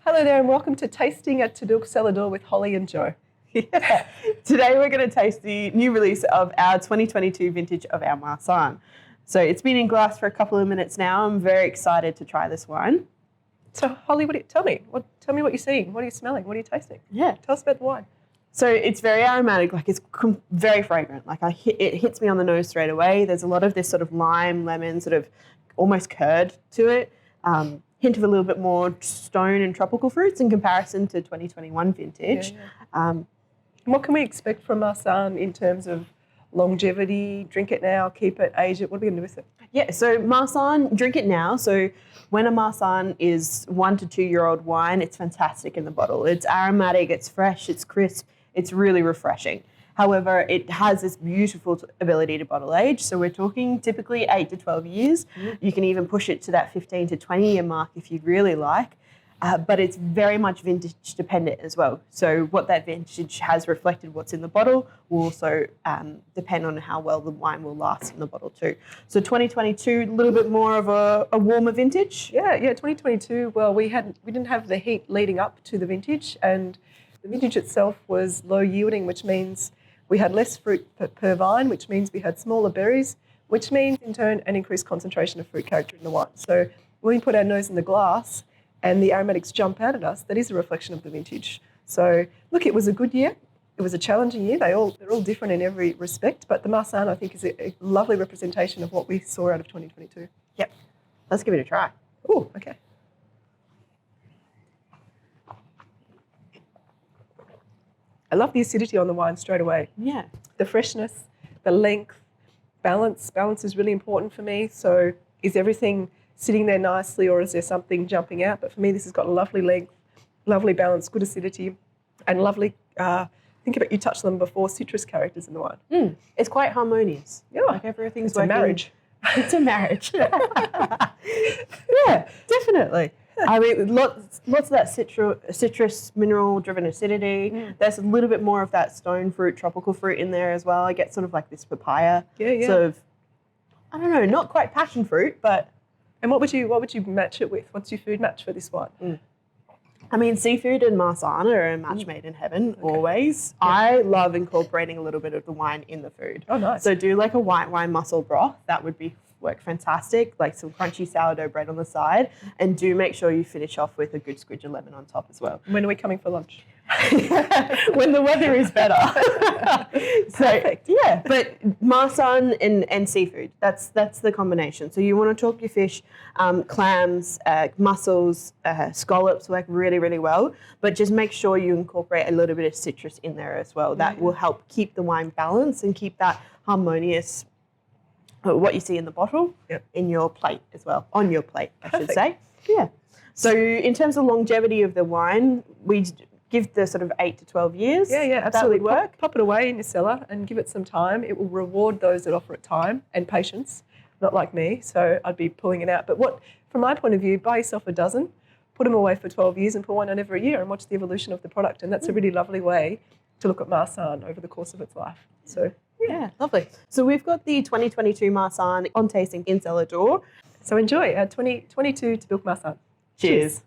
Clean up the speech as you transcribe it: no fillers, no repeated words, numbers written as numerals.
Hello there and welcome to Tasting at Tahbilk Cellar Door with Holly and Joe. Yeah. Today we're going to taste the new release of our 2022 vintage of our Marsanne. So it's been in glass for a couple of minutes now. I'm very excited to try this wine. So Holly, tell me what you're seeing. What are you smelling? What are you tasting? Yeah. Tell us about the wine. So it's very aromatic, like it's very fragrant. Like it hits me on the nose straight away. There's a lot of this sort of lime, lemon, sort of almost curd to it. Hint of a little bit more stone and tropical fruits in comparison to 2021 vintage. Yeah. What can we expect from Marsanne in terms of longevity? Drink it now, keep it, age it. What are we going to do with it? Yeah, so Marsanne, drink it now. So when a Marsanne is 1 to 2 year old wine, it's fantastic in the bottle. It's aromatic, it's fresh, it's crisp, it's really refreshing. However, it has this beautiful ability to bottle age. So we're talking typically 8 to 12 years. You can even push it to that 15 to 20 year mark if you'd really like. But it's very much vintage dependent as well. So what that vintage has reflected what's in the bottle will also depend on how well the wine will last in the bottle too. So 2022, a little bit more of a warmer vintage. Yeah, 2022, well, we didn't have the heat leading up to the vintage, and the vintage itself was low yielding, which means we had less fruit per vine, which means we had smaller berries, which means in turn an increased concentration of fruit character in the wine. So when we put our nose in the glass and the aromatics jump out at us, that is a reflection of the vintage. So look, it was a good year. It was a challenging year. They're all different in every respect, but the Marsanne, I think, is a lovely representation of what we saw out of 2022. Yep. Let's give it a try. Oh, okay. I love the acidity on the wine straight away. Yeah. The freshness, the length, balance. Balance is really important for me. So is everything sitting there nicely or is there something jumping out? But for me, this has got a lovely length, lovely balance, good acidity, and lovely, think about, you touched them before, citrus characters in the wine. It's quite harmonious. Yeah. Like everything's It's a marriage. It's a marriage. Yeah, definitely. I mean, lots of that citrus mineral-driven acidity. There's a little bit more of that stone fruit, tropical fruit in there as well. I get sort of like this papaya. Yeah. Sort of, I don't know, not quite passion fruit, but. And what would you match it with? What's your food match for this wine? I mean, seafood and Marsanne are a match made in heaven, always. Yeah. I love incorporating a little bit of the wine in the food. Oh, nice. So do like a white wine mussel broth. That would work fantastic, like some crunchy sourdough bread on the side. And do make sure you finish off with a good squidge of lemon on top as well. When are we coming for lunch? When the weather is better. Perfect. Yeah, but Marsanne and seafood, that's the combination. So you want to talk your fish, clams, mussels, scallops work really, really well, but just make sure you incorporate a little bit of citrus in there as well. That will help keep the wine balanced and keep that harmonious, what you see in the bottle, in your plate as well, on your plate, I should say. Yeah. So in terms of longevity of the wine, we give the sort of 8 to 12 years. Yeah, absolutely. That would work. Pop it away in your cellar and give it some time. It will reward those that offer it time and patience, not like me. So I'd be pulling it out. But from my point of view, buy yourself a dozen, put them away for 12 years and put one on every year and watch the evolution of the product. And that's a really lovely way to look at Marsanne over the course of its life. So yeah, lovely. So we've got the 2022 Marsanne on tasting in cellar door. So enjoy our 2022 Tahbilk Marsanne. Cheers.